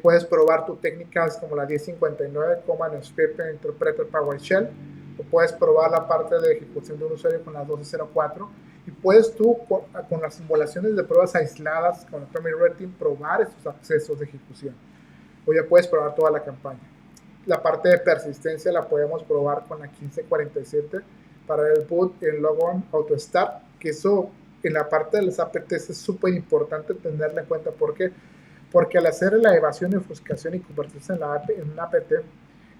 puedes probar tus técnicas como la 1059, Command Scripting Interpreter PowerShell, o puedes probar la parte de ejecución de un usuario con la 1204, y puedes tú con las simulaciones de pruebas aisladas con el Primary Red Team probar estos accesos de ejecución, o ya puedes probar toda la campaña. La parte de persistencia la podemos probar con la 1547 para el boot, el logon, auto start, que eso en la parte de las APTs es súper importante tenerla en cuenta. ¿Por qué? Porque al hacer la evasión y ofuscación y convertirse en una APT,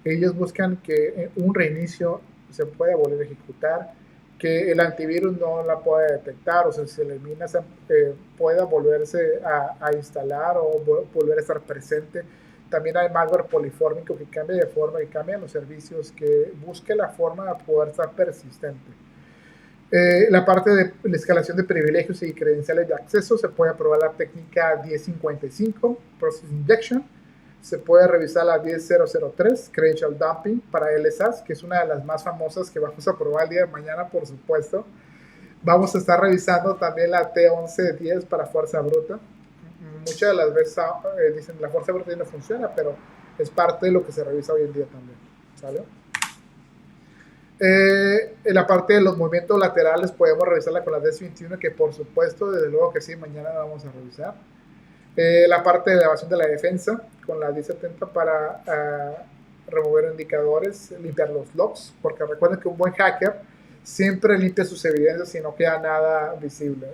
ellos buscan que un reinicio se pueda volver a ejecutar, que el antivirus no la pueda detectar, o sea, si se elimina, pueda volverse a instalar o volver a estar presente. También hay malware polifórmico que cambia de forma, que cambia los servicios, que busque la forma de poder estar persistente. La parte de la escalación de privilegios y credenciales de acceso, se puede probar la técnica 1055, Process Injection. Se puede revisar la 10003, Credential Dumping para LSAS, que es una de las más famosas que vamos a probar el día de mañana, por supuesto. Vamos a estar revisando también la T1110 para fuerza bruta. muchas de las veces dicen la fuerza bruta no funciona, pero es parte de lo que se revisa hoy en día también, ¿sale? En la parte de los movimientos laterales podemos revisarla con la DS21, que por supuesto, desde luego que sí, mañana la vamos a revisar. La parte de elevación de la defensa con la D70 para remover indicadores, limpiar los logs, porque recuerden que un buen hacker siempre limpia sus evidencias y no queda nada visible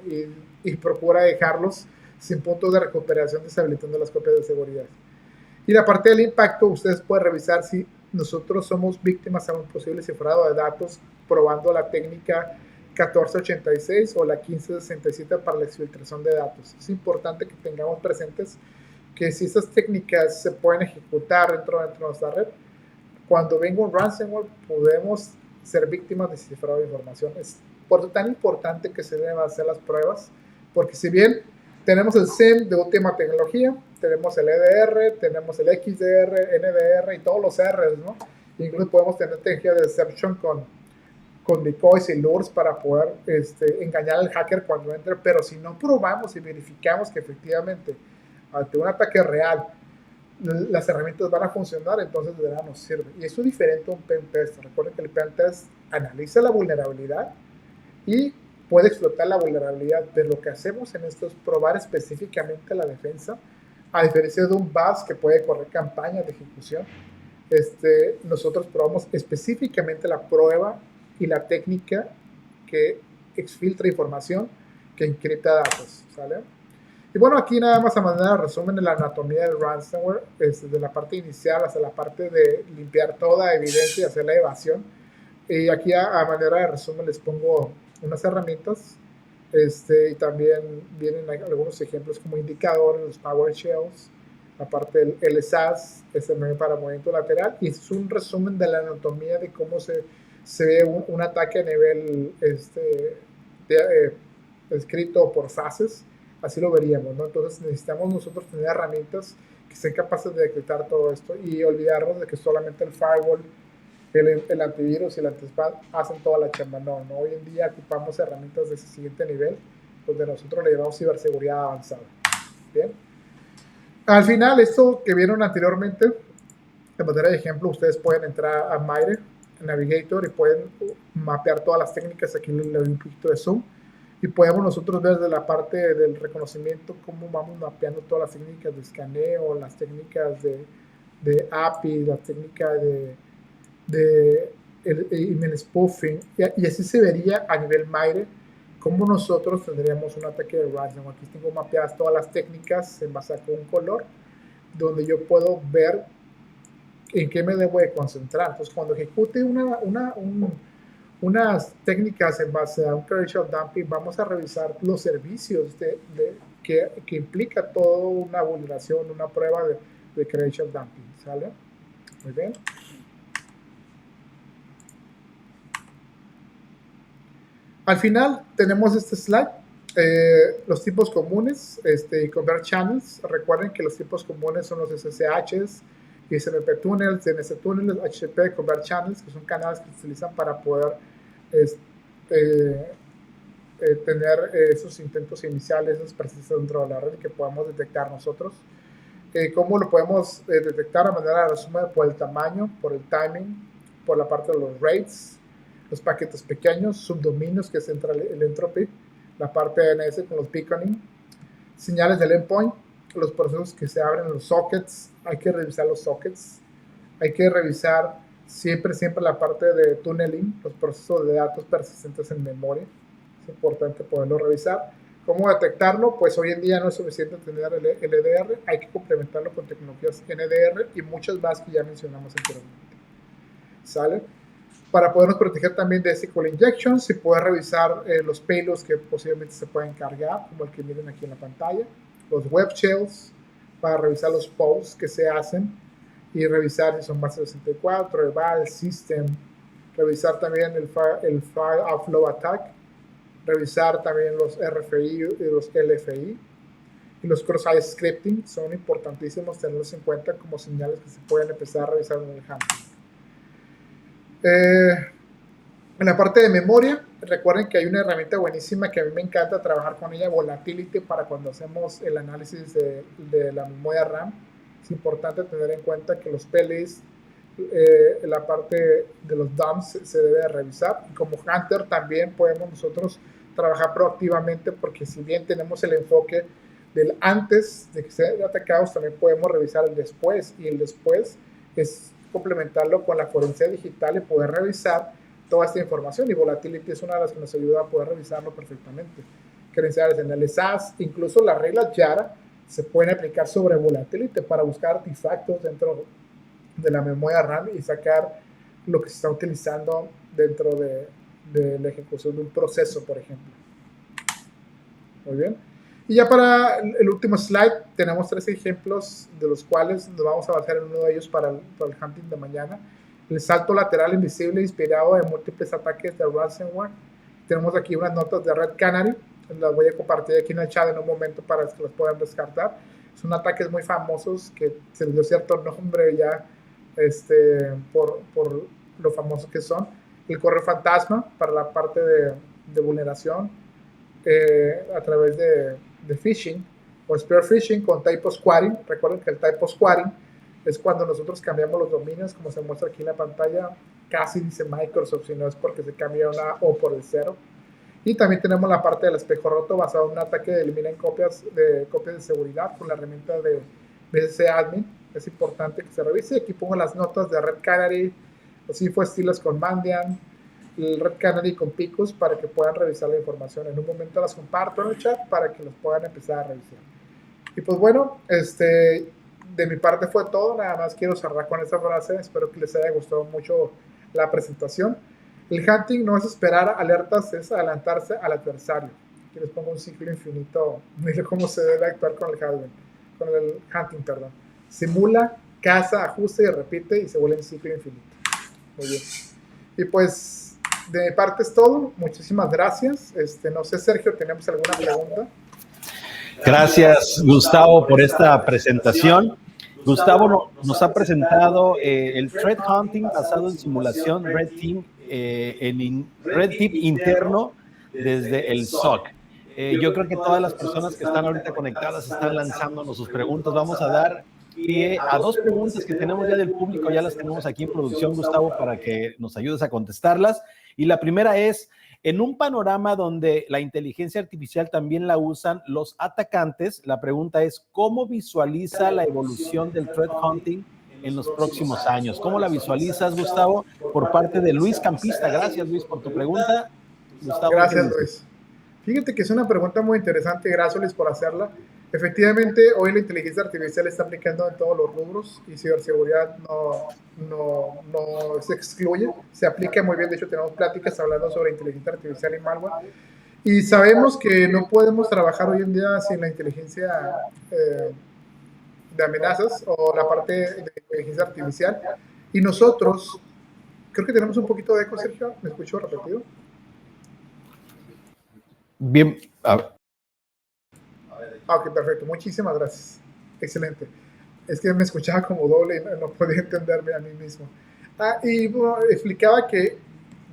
y procura dejarlos sin puntos de recuperación, deshabilitando las copias de seguridad. Y la parte del impacto, ustedes pueden revisar si nosotros somos víctimas de un posible cifrado de datos probando la técnica 1486 o la 1567 para la exfiltración de datos. Es importante que tengamos presentes que si esas técnicas se pueden ejecutar dentro de nuestra red, cuando venga un ransomware podemos ser víctimas de cifrado de información. Es por eso tan importante que se deben hacer las pruebas, porque si bien tenemos el SIEM de última tecnología, tenemos el EDR, tenemos el XDR, NDR y todos los R's, ¿no? Incluso podemos tener tecnología de deception con decoys y lures para poder engañar al hacker cuando entre, pero si no probamos y verificamos que efectivamente ante un ataque real las herramientas van a funcionar, entonces de verdad nos sirve. Y eso es diferente a un pen test. Recuerden que el pen test analiza la vulnerabilidad y puede explotar la vulnerabilidad, pero lo que hacemos en esto es probar específicamente la defensa, a diferencia de un BAS que puede correr campañas de ejecución. Nosotros probamos específicamente la prueba y la técnica que exfiltra información, que encripta datos, ¿sale? Y bueno, aquí nada más a manera de resumen de la anatomía del ransomware, desde la parte inicial hasta la parte de limpiar toda evidencia y hacer la evasión. Y aquí a manera de resumen les pongo unas herramientas, y también vienen algunos ejemplos como indicadores, los PowerShells, la parte del LSAS, para movimiento lateral, y es un resumen de la anatomía de cómo se ve un ataque a nivel escrito por fases, así lo veríamos, ¿no? Entonces necesitamos nosotros tener herramientas que sean capaces de detectar todo esto y olvidarnos de que solamente el firewall, el antivirus y el antispam hacen toda la chamba. No, hoy en día ocupamos herramientas de ese siguiente nivel, donde nosotros le llamamos ciberseguridad avanzada. Bien. Al final, esto que vieron anteriormente, de manera de ejemplo, ustedes pueden entrar a Mire Navigator y pueden mapear todas las técnicas. Aquí le doy un poquito de zoom y podemos nosotros ver desde la parte del reconocimiento cómo vamos mapeando todas las técnicas de escaneo, las técnicas de API, las técnicas de email spoofing, y así se vería a nivel Mire cómo nosotros tendríamos un ataque de ransomware. Aquí tengo mapeadas todas las técnicas en base a un color, donde yo puedo ver en qué me debo de concentrar. Entonces, cuando ejecute unas técnicas en base a un credential dumping, vamos a revisar los servicios que implica toda una vulneración, una prueba de credential dumping, ¿sale? Muy bien. Al final tenemos este slide, los tipos comunes y convert channels. Recuerden que los tipos comunes son los SSHs, XMP tunnels, DNS tunnels, HTTP, convert channels, que son canales que se utilizan para poder tener esos intentos iniciales, esas presencias dentro de la red que podamos detectar nosotros. ¿Cómo lo podemos detectar? A manera de resumen, por el tamaño, por el timing, por la parte de los rates, los paquetes pequeños, subdominios, que es el entropy, la parte de DNS con los beaconing, señales del endpoint, los procesos que se abren en los sockets. Hay que revisar los sockets, hay que revisar siempre la parte de tunneling, los procesos de datos persistentes en memoria. Es importante poderlo revisar. ¿Cómo detectarlo? Pues hoy en día no es suficiente tener el EDR, hay que complementarlo con tecnologías NDR y muchas más que ya mencionamos anteriormente. ¿Sale? Para podernos proteger también de SQL injections, y poder revisar los payloads que posiblemente se pueden cargar, como el que miren aquí en la pantalla, los web shells, para revisar los posts que se hacen y revisar si son base 64, eval, system, revisar también el file outflow attack, revisar también los RFI y los LFI, y los cross-site scripting son importantísimos tenerlos en cuenta como señales que se pueden empezar a revisar en el handling. En la parte de memoria, Recuerden que hay una herramienta buenísima que a mí me encanta trabajar con ella, Volatility, para cuando hacemos el análisis de la memoria RAM. Es importante tener en cuenta que los PLIs, la parte de los dumps se debe de revisar. Y como Hunter también podemos nosotros trabajar proactivamente, porque si bien tenemos el enfoque del antes de que sean atacados, también podemos revisar el después, y el después es complementarlo con la forense digital y poder revisar toda esta información, y Volatility es una de las que nos ayuda a poder revisarlo perfectamente. Credenciales en el SAS, incluso las reglas Yara se pueden aplicar sobre Volatility para buscar artefactos dentro de la memoria RAM y sacar lo que se está utilizando dentro de la ejecución de un proceso, por ejemplo. Muy bien. Y ya para el último slide, tenemos 3 ejemplos de los cuales nos vamos a basar en uno de ellos para el hunting de mañana. El salto lateral invisible inspirado en múltiples ataques de ransomware. Tenemos aquí unas notas de Red Canary, las voy a compartir aquí en el chat en un momento para que las puedan descartar. Son ataques muy famosos que se les dio cierto nombre ya por lo famosos que son. El correo fantasma para la parte de vulneración a través de phishing o spear phishing con typo squatting. Recuerden que el typo squatting es cuando nosotros cambiamos los dominios, como se muestra aquí en la pantalla. Casi dice Microsoft, si no es porque se cambia una O por el 0. Y también tenemos la parte del espejo roto basado en un ataque de eliminar copias de seguridad con la herramienta de BSC Admin. Es importante que se revise. Aquí pongo las notas de Red Canary, los infoestilos con Mandiant, el Red Canary con Picos, para que puedan revisar la información. En un momento las comparto en el chat para que los puedan empezar a revisar. Y pues bueno, de mi parte fue todo. Nada más quiero cerrar con esta frase. Espero que les haya gustado mucho la presentación. El hunting no es esperar alertas, es adelantarse al adversario. Aquí les pongo un ciclo infinito. Mira cómo se debe actuar con el hunting, perdón. Simula, caza, ajusta y repite y se vuelve un ciclo infinito. Muy bien. Y pues de mi parte es todo. Muchísimas gracias. No sé, Sergio, ¿tenemos alguna pregunta? Gracias, Gustavo, por esta presentación. Gustavo nos ha presentado el threat hunting basado en simulación Red Team, Red Team interno desde el SOC. Yo creo que todas las personas que están ahorita conectadas están lanzándonos sus preguntas. Vamos a dar pie a 2 preguntas que tenemos ya del público, ya las tenemos aquí en producción, Gustavo, para que nos ayudes a contestarlas. Y la primera es: en un panorama donde la inteligencia artificial también la usan los atacantes, la pregunta es: ¿cómo visualiza la evolución del threat hunting en los próximos años? ¿Cómo la visualizas, Gustavo? Por parte de Luis Campista. Gracias, Luis, por tu pregunta. Gustavo, gracias, Luis. Fíjate que es una pregunta muy interesante. Gracias, Luis, por hacerla. Efectivamente, hoy la inteligencia artificial está aplicando en todos los rubros y ciberseguridad no se excluye, se aplica muy bien. De hecho, tenemos pláticas hablando sobre inteligencia artificial y malware. Y sabemos que no podemos trabajar hoy en día sin la inteligencia de amenazas o la parte de inteligencia artificial. Y nosotros, creo que tenemos un poquito de eco, Sergio. ¿Me escucho repetido? Bien. Ok, perfecto. Muchísimas gracias. Excelente. Es que me escuchaba como doble y no podía entenderme a mí mismo. Y bueno, explicaba que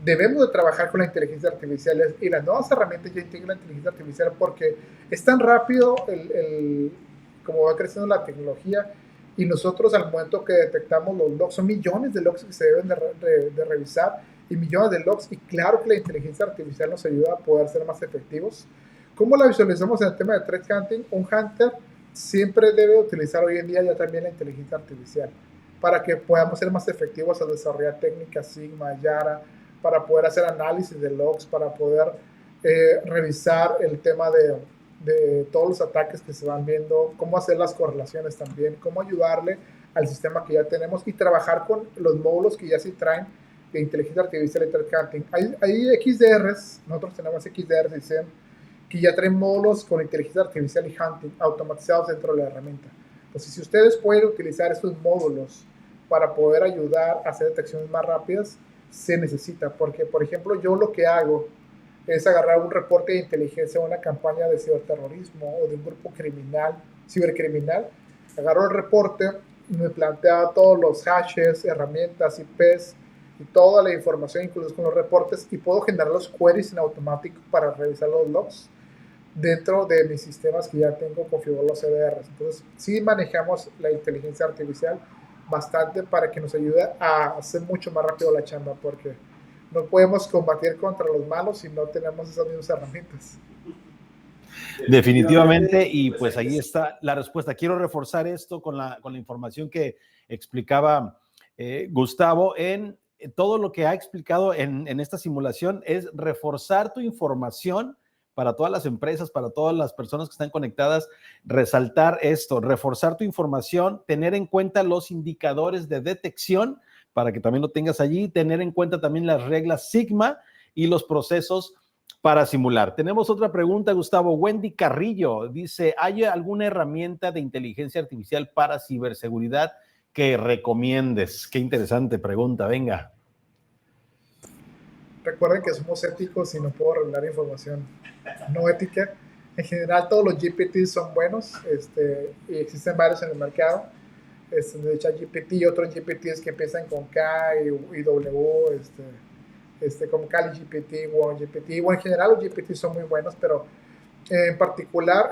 debemos de trabajar con la inteligencia artificial y las nuevas herramientas ya integran la inteligencia artificial porque es tan rápido como va creciendo la tecnología, y nosotros al momento que detectamos los logs, son millones de logs que se deben de revisar y millones de logs, y claro que la inteligencia artificial nos ayuda a poder ser más efectivos. ¿Cómo la visualizamos en el tema de threat hunting? Un hunter siempre debe utilizar hoy en día ya también la inteligencia artificial para que podamos ser más efectivos al desarrollar técnicas Sigma, Yara, para poder hacer análisis de logs, para poder revisar el tema de todos los ataques que se van viendo, cómo hacer las correlaciones también, cómo ayudarle al sistema que ya tenemos y trabajar con los módulos que ya se traen de inteligencia artificial y threat hunting. Hay XDRs, nosotros tenemos XDRs y SIEM, que ya traen módulos con inteligencia artificial y hunting automatizados dentro de la herramienta. Entonces, si ustedes pueden utilizar estos módulos para poder ayudar a hacer detecciones más rápidas, se necesita, porque, por ejemplo, yo lo que hago es agarrar un reporte de inteligencia de una campaña de ciberterrorismo o de un grupo cibercriminal, agarro el reporte y me plantea todos los hashes, herramientas, IPs, y toda la información, incluso con los reportes, y puedo generar los queries en automático para revisar los logs dentro de mis sistemas que ya tengo configurados los CDRs. Entonces, sí manejamos la inteligencia artificial bastante para que nos ayude a hacer mucho más rápido la chamba, porque no podemos combatir contra los malos si no tenemos esas mismas herramientas. Definitivamente, y pues ahí está la respuesta. Quiero reforzar esto con la información que explicaba Gustavo en todo lo que ha explicado en esta simulación, es reforzar tu información para todas las empresas, para todas las personas que están conectadas, resaltar esto, reforzar tu información, tener en cuenta los indicadores de detección para que también lo tengas allí, tener en cuenta también las reglas Sigma y los procesos para simular. Tenemos otra pregunta, Gustavo. Wendy Carrillo dice, ¿hay alguna herramienta de inteligencia artificial para ciberseguridad que recomiendes? Qué interesante pregunta, venga. Recuerden que somos éticos y no puedo revelar información no ética. En general, todos los GPTs son buenos, y existen varios en el mercado. De ChatGPT y otros GPTs que empiezan con K y W, como Kali GPT, One GPT. Bueno, en general los GPTs son muy buenos, pero en particular,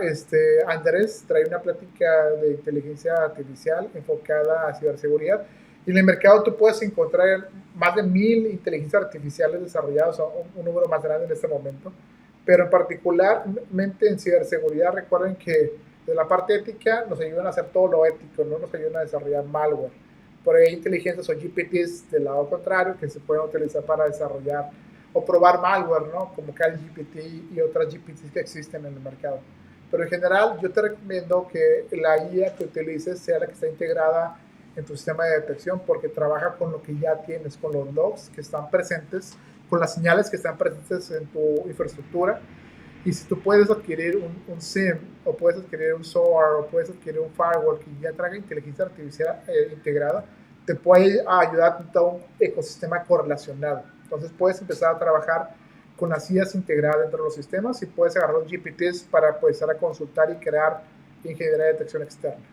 Andrés trae una plática de inteligencia artificial enfocada a ciberseguridad. Y en el mercado tú puedes encontrar más de 1000 inteligencias artificiales desarrolladas, un número más grande en este momento. Pero en particularmente en ciberseguridad, recuerden que de la parte ética nos ayudan a hacer todo lo ético, no nos ayudan a desarrollar malware. Por ahí hay inteligencias o GPTs del lado contrario que se pueden utilizar para desarrollar o probar malware, ¿no? Como ChatGPT y otras GPTs que existen en el mercado. Pero en general yo te recomiendo que la IA que utilices sea la que está integrada en tu sistema de detección, porque trabaja con lo que ya tienes, con los logs que están presentes, con las señales que están presentes en tu infraestructura. Y si tú puedes adquirir un SIEM, o puedes adquirir un SOAR, o puedes adquirir un firewall que ya traiga inteligencia artificial integrada, te puede ayudar a todo un ecosistema correlacionado. Entonces puedes empezar a trabajar con las IAs integradas dentro de los sistemas y puedes agarrar los GPTs para empezar a consultar y crear ingeniería de detección externa.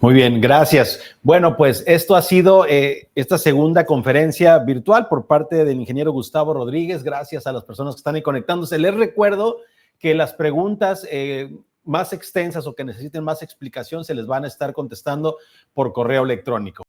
Muy bien, gracias. Bueno, pues esto ha sido esta segunda conferencia virtual por parte del ingeniero Gustavo Rodríguez. Gracias a las personas que están ahí conectándose. Les recuerdo que las preguntas más extensas o que necesiten más explicación se les van a estar contestando por correo electrónico.